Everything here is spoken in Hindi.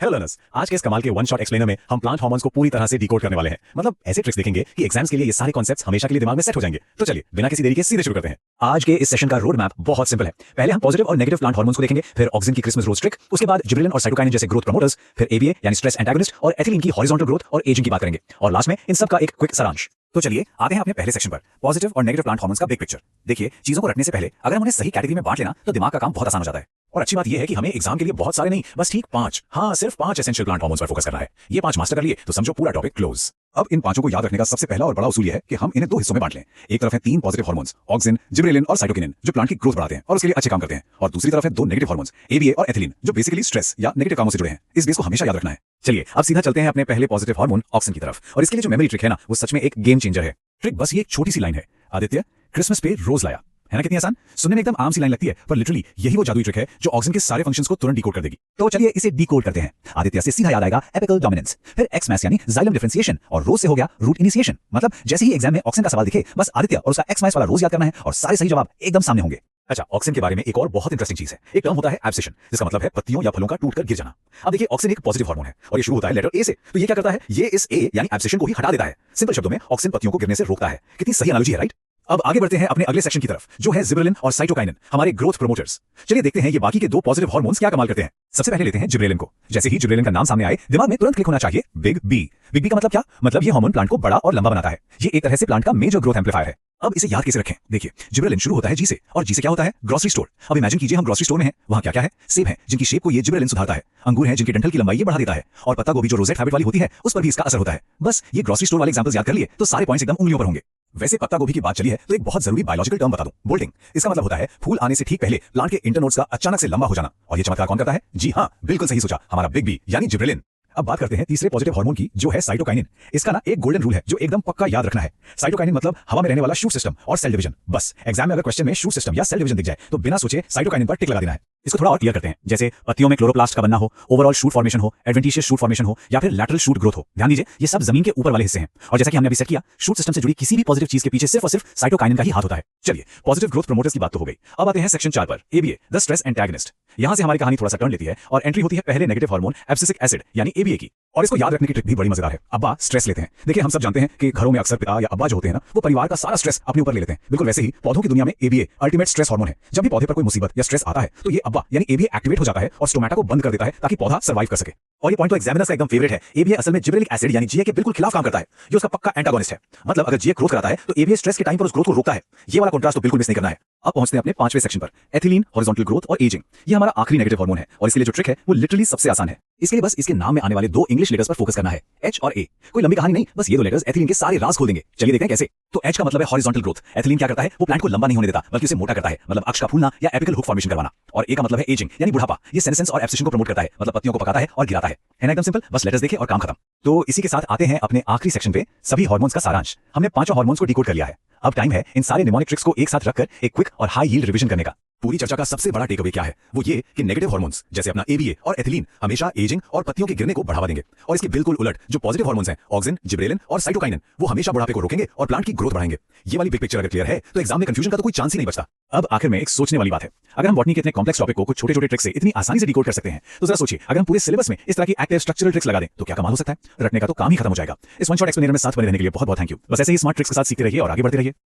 हेलो लर्नर्स, आज के इस कमाल के वन शॉट एक्सप्लेनर में हम प्लांट हार्मोन्स को पूरी तरह से डिकोड करने वाले हैं। मतलब ऐसे ट्रिक्स देखेंगे कि एग्जाम्स के लिए ये सारे कॉन्सेप्ट्स हमेशा के लिए दिमाग में सेट हो जाएंगे। तो चलिए बिना किसी देरी के सीधे शुरू करते हैं। आज के इस सेशन का रोड मैप बहुत सिंपल है। पहले हम पॉजिटिव और नेगेटिव प्लांट हार्मोन्स को देखेंगे, फिर ऑक्सिन की क्रिसमस रोज ट्रिक, उसके बाद जिबरेलिन और साइटोकाइनिन जैसे ग्रोथ प्रमोटर्स, फिर एबीए यानी स्ट्रेस एंटागोनिस्ट और एथिलीन की हॉरिजॉन्टल ग्रोथ और एजिंग की बात करेंगे, और लास्ट में इन सब का एक क्विक सारांश। तो चलिए आते हैं अपने पहले सेक्शन पर, पॉजिटिव और नेगेटिव प्लांट हार्मोन्स का बिग पिक्चर। देखिए, चीजों को रखने से पहले अगर हम उन्हें सही कैटेगरी में बांट लेना तो दिमाग का काम बहुत आसान हो जाता है। और अच्छी बात यह है कि हमें एग्जाम के लिए बहुत सारे नहीं, बस ठीक 5, हाँ सिर्फ 5 एसेंशियल प्लांट हार्मोन्स पर फोकस करना है। ये 5 मास्टर कर लिए तो समझो पूरा टॉपिक क्लोज। अब इन 5 को याद रखने का सबसे पहला और बड़ा उसूल यह है कि हम इन्हें 2 हिस्सों में बांट लें। एक तरफ है 3 पॉजिटिव हार्मोन्स, ऑक्सिन, जिबरेलिन और साइटोकिनिन, जो प्लांट की ग्रोथ बढ़ाते हैं और उसके लिए अच्छे काम करते हैं, और दूसरी तरफ है 2 नेगेटिव हार्मोन्स, एबीए और एथिलीन, जो बेसिकली स्ट्रेस या नेगेटिव कामों से जुड़े हैं। इस बेस को हमेशा याद रखना है। चलिए अब सीधा चलते हैं अपने पहले पॉजिटिव हार्मोन ऑक्सिन की तरफ, और इसके लिए जो मेमोरी ट्रिक है ना, वो सच में एक गेम चेंजर है। ट्रिक बस ये एक छोटी सी लाइन है, आदित्य क्रिसमस पे रोज लाया, है ना? कितनी आसान, सुनने में एकदम आम सी लाइन लगती है, पर लिटरली यही वो जादुई ट्रिक है जो ऑक्सिन के सारे फंक्शंस को तुरंत डिकोड कर देगी। तो चलिए इसे डिकोड करते हैं। आदित्य से सीधा याद आएगा एपिकल डोमिनेंस, फिर एक्स मैस यानी जाइलम डिफरेंशिएशन, और रोज से हो गया रूट इनिशिएशन। मतलब जैसे ही एग्जाम में ऑक्सिन का सवाल दिखे, बस आदित्य और उसका एक्स मैस वाला रोज याद करना है और सारे सही जवाब एकदम सामने होंगे। अच्छा, ऑक्सिन के बारे में एक और बहुत इंटरेस्टिंग चीज है। एक टर्म होता है एब्सेशन, जिसका मतलब है पत्तियों या फलों का टूटकर गिर जाना। अब देखिए, ऑक्सिन एक पॉजिटिव हार्मोन है और ये शुरू होता है लेटर ए से, तो ये क्या करता है, ये इस ए यानी एब्सेशन को ही हटा देता है। सिंपल शब्दों में ऑक्सिन पत्तियों को गिरने से रोकता है। कितनी सही एनालॉजी है, राइट? अब आगे बढ़ते हैं अपने अगले सेक्शन की तरफ, जो है जिबरेलिन और साइटोकाइनिन, हमारे ग्रोथ प्रमोटर्स। चलिए देखते हैं ये बाकी के 2 पॉजिटिव हार्मोन्स क्या कमाल करते हैं। सबसे पहले लेते हैं जिबरेलिन को। जैसे ही जिबरेलिन का नाम सामने आए, दिमाग में तुरंत क्लिक होना चाहिए बिग बी। बिग बी का मतलब क्या? मतलब ये हार्मोन प्लांट को बड़ा और लंबा बनाता है। ये एक तरह से प्लांट का मेजर ग्रोथ एम्पलीफायर है। अब इसे याद कैसे रखें? देखिए, जिबरेलिन शुरू होता है जी से, और जी से क्या होता है? Grocery store. अब इमेजिन कीजिए हम ग्रोसरी स्टोर में हैं, वहां क्या क्या है? सेब है जिनकी शेप को ये जिबरेलिन सुधारता है, अंगूर है जिनकी डंठल की लंबाई ये बढ़ा देता है, और पत्ता गोभी जो रोजेट हैबिट वाली होती है उस पर भी इसका असर होता है। बस ये ग्रोसरी स्टोर वाले एग्जांपल्स याद कर लिए तो सारे पॉइंट्स एकदम उंगलियों पर होंगे। वैसे पत्ता गोभी की बात चली है तो एक बहुत जरूरी बायोलॉजिकल टर्म बता दूं, बोल्टिंग। इसका मतलब होता है फूल आने से ठीक पहले प्लांट के इंटरनोड्स का अचानक से लंबा हो जाना, और ये चमत्कार कौन करता है? जी हाँ, बिल्कुल सही सोचा, हमारा बिग बी यानी जिबरेलिन। अब बात करते हैं तीसरे पॉजिटिव हार्मोन की, जो है साइटोकाइनिन। इसका ना एक गोल्डन रूल है जो एकदम पक्का याद रखना है। साइटोकाइनिन मतलब हवा में रहने वाला शूट सिस्टम और सेल डिवीजन। बस एग्जाम में अगर क्वेश्चन में शूट सिस्टम या सेल डिवीजन दिख जाए तो बिना सोचे साइटोकाइनिन पर टिक लगा देना है। इसको थोड़ा और क्लियर करते हैं, जैसे पत्तियों में क्लोरोप्लास्ट का बनना हो, ओवरऑल शूट फॉर्मेशन हो, एडवेंटिशियस शूट फॉर्मेशन हो, या फिर लैटरल शूट ग्रोथ हो। ध्यान दीजिए, ये सब जमीन के ऊपर वाले हिस्से हैं, और जैसा कि हमने अभी सेट किया, शूट सिस्टम से जुड़ी किसी भी पॉजिटिव चीज के पीछे सिर्फ और सिर्फ साइटोकाइनिन का ही हाथ होता है। चलिए, पॉजिटिव ग्रोथ प्रमोटर्स की बात तो हो गई। अब आते हैं सेक्शन 4 पर, एबीए द स्ट्रेस एंटागोनिस्ट। यहां से हमारी कहानी थोड़ा सा टर्न लेती है और एंट्री होती है पहले नेगेटिव हार्मोन एब्सिसिक एसिड यानी एबीए की। और इसको याद रखने की ट्रिक भी बड़ी मजेदार है। अब्बा स्ट्रेस लेते हैं। देखिए, हम सब जानते हैं कि घरों में अक्सर पिता या अब्बा जो होते हैं ना, वो परिवार का सारा स्ट्रेस अपने ऊपर ले लेते हैं। बिल्कुल वैसे ही पौधों की दुनिया में एबीए अल्टीमेट स्ट्रेस हार्मोन है। जब भी पौधे पर कोई मुसीबत या स्ट्रेस आता है तो ये अब्बा यानी एबीए एक्टिवेट हो जाता है और स्टोमेटा को बंद कर देता है ताकि पौधा सर्वाइव कर सके। और ये पॉइंट तो एग्जामिनर्स का एकदम फेवरेट है। एबीए असल में जिबरेलिक एसिड यानी जीए के बिल्कुल खिलाफ काम करता है। ये उसका पक्का एंटागोनिस्ट है। मतलब अगर जीए ग्रोथ कराता है तो एबीए स्ट्रेस के टाइम पर उस ग्रोथ को रोकता है। ये वाला कॉन्ट्रास्ट तो बिल्कुल मिस नहीं करना है। अब पहुंचते हैं अपने 5वें सेक्शन पर, एथिलीन, हॉरिजॉन्टल ग्रोथ और एजिंग। ये हमारा आखिरी नेगेटिव हार्मोन है, और इसके लिए जो ट्रिक है वो लिटरली सबसे आसान है। इसके लिए बस इसके नाम में आने वाले 2 इंग्लिश लेटर्स पर फोकस करना है, एच और ए। कोई लंबी कहानी नहीं, बस ये 2 लेटर्स एथिलीन के सारे राज खोल देंगे। चलिए देखते हैं कैसे। तो एच का मतलब है हॉरिजॉन्टल ग्रोथ। एथिलीन क्या करता है? वो प्लांट को लंबा नहीं होने देता, बल्कि उसे मोटा करता है, मतलब अक्ष का फूलना या एपिकल हुक फॉर्मेशन करवाना। और ए का मतलब है एजिंग यानी बुढ़ापा। ये सेनेसेंस और एब्सेशन को प्रमोट करता है, मतलब पत्तियों को पकाता है और गिराता है ना? एकदम सिंपल, बस लेटर्स देखे और काम खत्म। तो इसी के साथ आते हैं अपने आखिरी सेक्शन पे, सभी हार्मोन्स का सारांश। हमने 5 हार्मोन्स को डिकोड कर लिया है। अब टाइम है इन सारे निमोनिक ट्रिक्स को एक साथ रखकर एक क्विक और हाई यील्ड रिवीजन करने का। पूरी चर्चा का सबसे बड़ा टेकअवे क्या है? वो ये कि नेगेटिव हार्मोन्स जैसे अपना एबीए और एथिलीन हमेशा एजिंग और पत्तियों के गिरने को बढ़ावा देंगे, और इसके बिल्कुल उलट जो पॉजिटिव हार्मोन्स हैं, ऑक्सिन, जिबरेलिन और साइटोकाइनिन, वो हमेशा बुढ़ापे को रोकेंगे और प्लांट की ग्रोथ बढ़ाएंगे। ये वाली बिग पिक्चर अगर क्लियर है तो एग्जाम में कंफ्यूजन का तो कोई चांस ही नहीं बचता। अब आखिर में एक सोचने वाली बात है, अगर हम बॉटनी के इतने कॉम्प्लेक्स टॉपिक को कुछ छोटे छोटे ट्रिक्स से इतनी आसानी से डिकोड कर सकते हैं, तो जरा सोचिए अगर हम पूरे सिलेबस में इस तरह की एक्टिव स्ट्रक्चरल ट्रिक्स लगा दें तो क्या कमाल हो सकता है। रटने का तो काम ही खत्म हो जाएगा। इस वन शॉट एक्सप्लेनर में साथ बने रहने के लिए बहुत बहुत थैंक यू। बस ऐसे ही स्मार्ट ट्रिक्स के साथ सीखते रहिए और आगे बढ़ते रहिए।